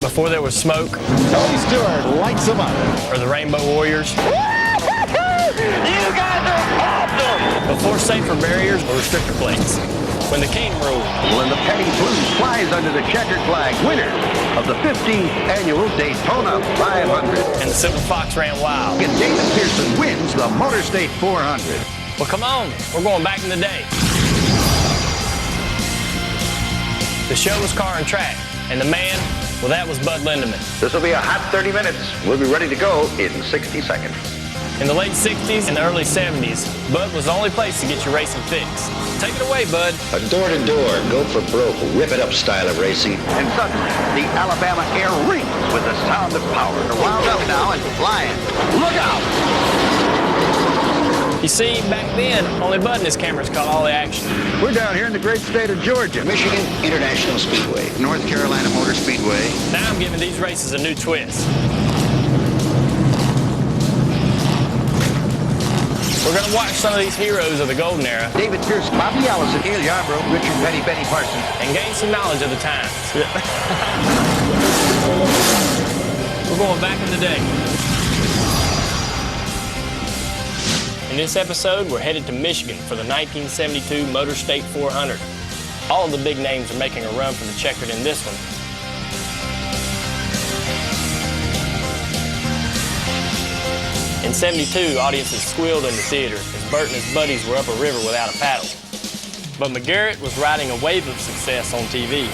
Before there was smoke. Tony Stewart lights them up. Or the Rainbow Warriors. You guys are awesome! Before safer barriers or restrictor plates. When the King ruled. When the Petty Blues flies under the checkered flag, winner of the 15th annual Daytona 500. And the Silver Fox ran wild. And David Pearson wins the Motor State 400. Well, come on. We're going back in the day. The show was car and track. And the man, well, that was Bud Lindeman. This will be a hot 30 minutes. We'll be ready to go in 60 seconds. In the late 60s and the early 70s, Bud was the only place to get your racing fix. Take it away, Bud. A door-to-door, go-for-broke, rip-it-up style of racing. And suddenly, the Alabama air rings with the sound of power. They're wound up now and flying. Look out! You see, back then, only Bud and his cameras caught all the action. We're down here in the great state of Georgia. Michigan International Speedway. North Carolina Motor Speedway. Now I'm giving these races a new twist. We're going to watch some of these heroes of the golden era. David Pierce, Bobby Allison, Dale Yarbrough, Richard Petty, Benny Parsons. And gain some knowledge of the times. We're going back in the day. In this episode, we're headed to Michigan for the 1972 Motor State 400. All of the big names are making a run for the checkered in this one. In '72, audiences squealed in the theater as Burt and his buddies were up a river without a paddle. But McGarrett was riding a wave of success on TV.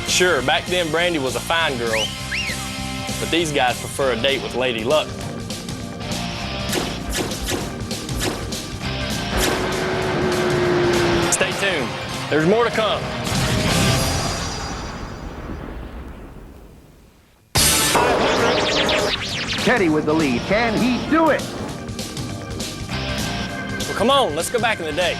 Sure, back then Brandy was a fine girl, but these guys prefer a date with Lady Luck. Stay tuned. There's more to come. Petty with the lead. Can he do it? Well, come on, let's go back in the day.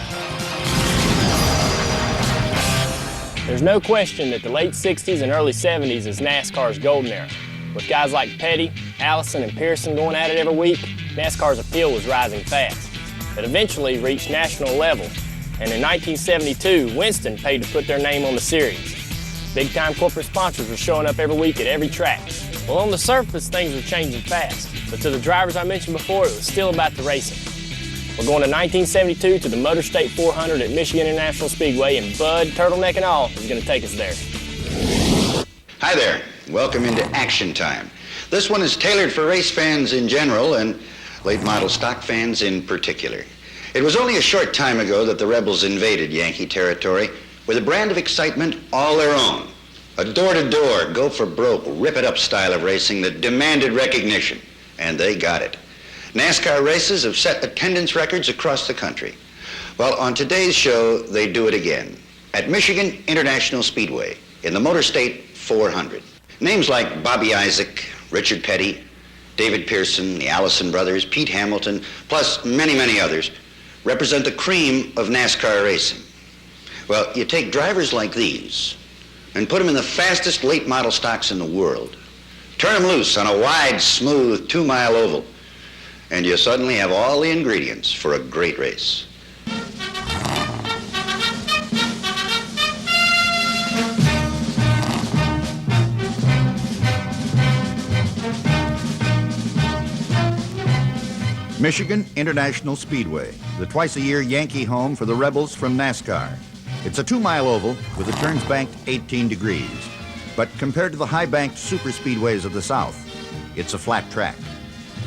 There's no question that the late 60s and early 70s is NASCAR's golden era. With guys like Petty, Allison, and Pearson going at it every week, NASCAR's appeal was rising fast. It eventually reached national level, and in 1972, Winston paid to put their name on the series. Big-time corporate sponsors were showing up every week at every track. Well, on the surface, things were changing fast, but to the drivers I mentioned before, it was still about the racing. We're going to 1972 to the Motor State 400 at Michigan International Speedway, and Bud, turtleneck and all, is going to take us there. Hi there. Welcome into Action Time. This one is tailored for race fans in general and late model stock fans in particular. It was only a short time ago that the Rebels invaded Yankee territory with a brand of excitement all their own. A door-to-door, go-for-broke, rip-it-up style of racing that demanded recognition, and they got it. NASCAR races have set attendance records across the country. Well, on today's show, they do it again at Michigan International Speedway in the Motor State 400. Names like Bobby Isaac, Richard Petty, David Pearson, the Allison brothers, Pete Hamilton, plus many, many others, represent the cream of NASCAR racing. Well, you take drivers like these and put them in the fastest late model stocks in the world. Turn them loose on a wide, smooth 2-mile oval, and you suddenly have all the ingredients for a great race. Michigan International Speedway, the twice-a-year Yankee home for the Rebels from NASCAR. It's a 2-mile oval with the turns banked 18 degrees. But compared to the high-banked super speedways of the South, it's a flat track.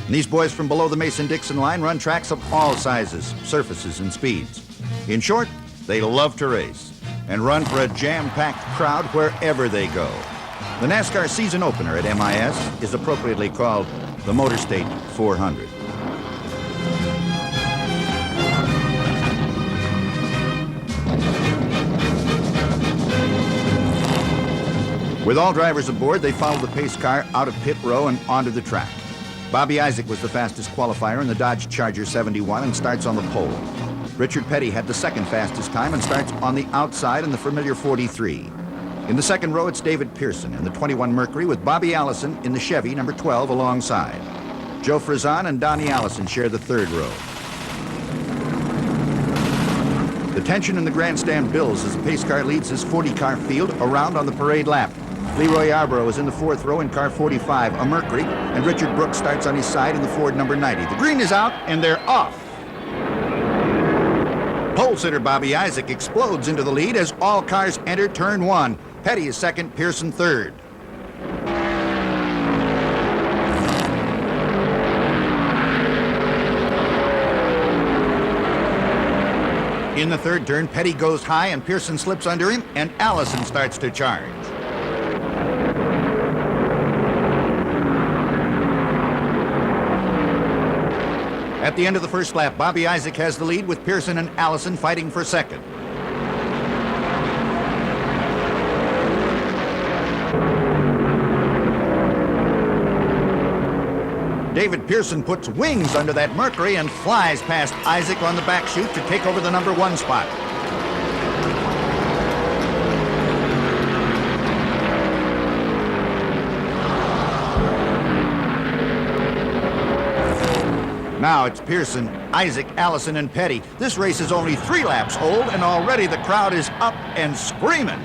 And these boys from below the Mason-Dixon line run tracks of all sizes, surfaces, and speeds. In short, they love to race and run for a jam-packed crowd wherever they go. The NASCAR season opener at MIS is appropriately called the Motor State 400. With all drivers aboard, they followed the pace car out of pit row and onto the track. Bobby Isaac was the fastest qualifier in the Dodge Charger 71 and starts on the pole. Richard Petty had the second fastest time and starts on the outside in the familiar 43. In the second row, it's David Pearson in the 21 Mercury with Bobby Allison in the Chevy number 12 alongside. Joe Frizon and Donnie Allison share the third row. The tension in the grandstand builds as the pace car leads his 40-car field around on the parade lap. Leroy Yarborough is in the fourth row in car 45, a Mercury, and Richard Brooks starts on his side in the Ford number 90. The green is out, and they're off. Pole sitter Bobby Isaac explodes into the lead as all cars enter turn one. Petty is second, Pearson third. In the third turn, Petty goes high and Pearson slips under him, and Allison starts to charge. At the end of the first lap, Bobby Isaac has the lead with Pearson and Allison fighting for second. David Pearson puts wings under that Mercury and flies past Isaac on the back chute to take over the number one spot. Now it's Pearson, Isaac, Allison, and Petty. This race is only 3 laps old, and already the crowd is up and screaming.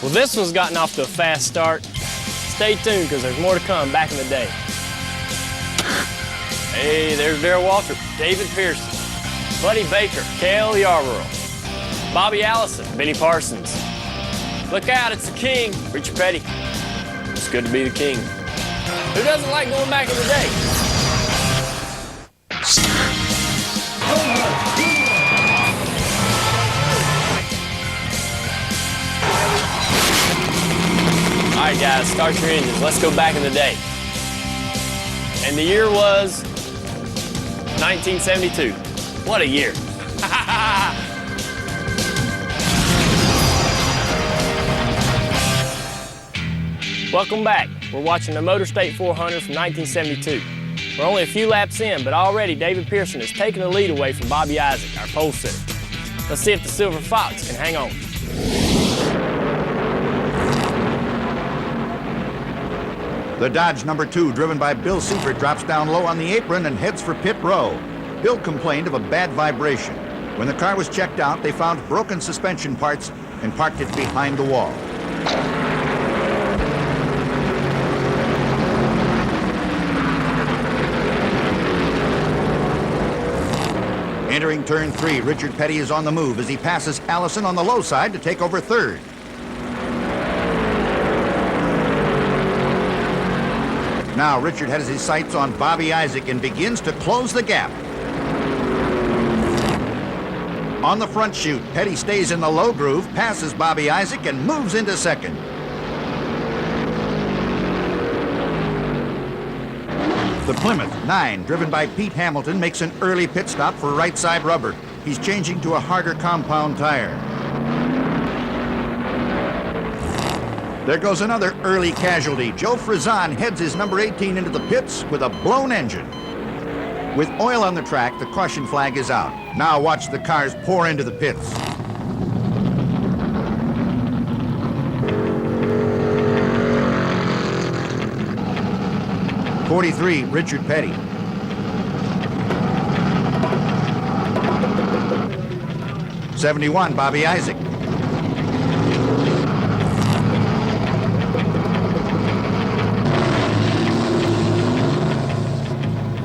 Well, this one's gotten off to a fast start. Stay tuned, because there's more to come back in the day. Hey, there's Darrell Waltrip, David Pearson, Buddy Baker, Cale Yarborough, Bobby Allison, Benny Parsons. Look out, it's the king, Richard Petty. It's good to be the king. Who doesn't like going back in the day? All right, guys, start your engines. Let's go back in the day. And the year was 1972. What a year. Welcome back. We're watching the Motor State 400 from 1972. We're only a few laps in, but already David Pearson has taken the lead away from Bobby Isaac, our pole sitter. Let's see if the Silver Fox can hang on. The Dodge number 2, driven by Bill Seifert, drops down low on the apron and heads for pit row. Bill complained of a bad vibration. When the car was checked out, they found broken suspension parts and parked it behind the wall. Entering turn 3, Richard Petty is on the move as he passes Allison on the low side to take over third. Now Richard has his sights on Bobby Isaac and begins to close the gap. On the front chute, Petty stays in the low groove, passes Bobby Isaac, and moves into second. The Plymouth 9, driven by Pete Hamilton, makes an early pit stop for right side rubber. He's changing to a harder compound tire. There goes another early casualty. Joe Frizan heads his number 18 into the pits with a blown engine. With oil on the track, the caution flag is out. Now watch the cars pour into the pits. '43, Richard Petty. '71, Bobby Isaac.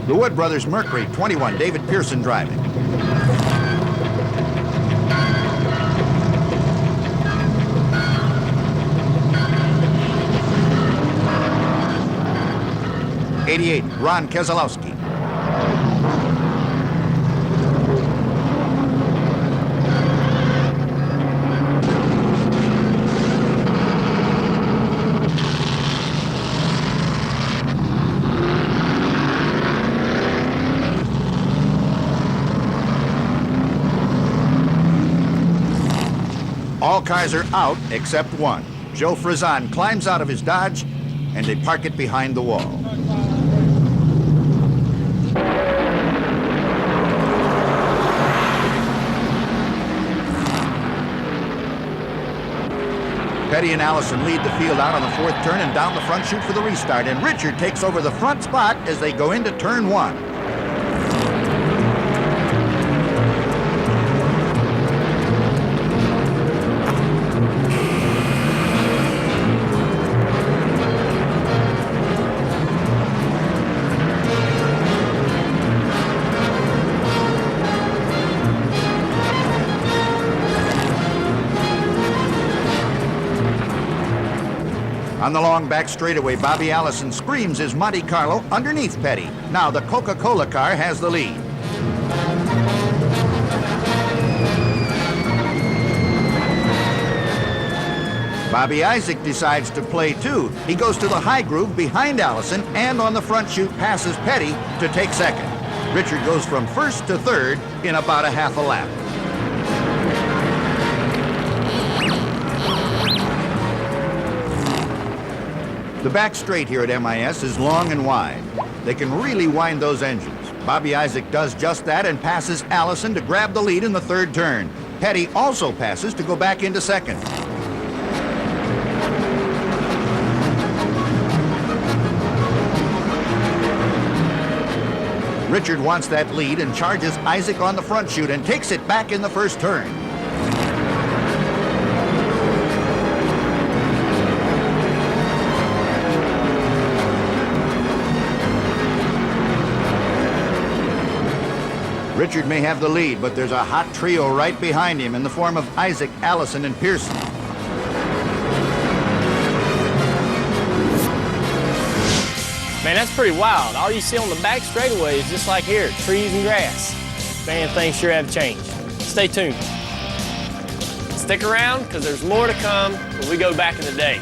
The Wood Brothers Mercury, 21, David Pearson driving. '88, Ron Keselowski. All cars are out except one. Joe Frizan climbs out of his Dodge and they park it behind the wall. Petty and Allison lead the field out on the fourth turn and down the front chute for the restart, and Richard takes over the front spot as they go into turn 1. On the long back straightaway, Bobby Allison screams his Monte Carlo underneath Petty. Now the Coca-Cola car has the lead. Bobby Isaac decides to play too. He goes to the high groove behind Allison and on the front chute passes Petty to take second. Richard goes from first to third in about a half a lap. The back straight here at MIS is long and wide. They can really wind those engines. Bobby Isaac does just that and passes Allison to grab the lead in the third turn. Petty also passes to go back into second. Richard wants that lead and charges Isaac on the front chute and takes it back in the first turn. Richard may have the lead, but there's a hot trio right behind him in the form of Isaac, Allison, and Pearson. Man, that's pretty wild. All you see on the back straightaway is just like here, trees and grass. Man, things sure have changed. Stay tuned. Stick around, because there's more to come when we go back in the day.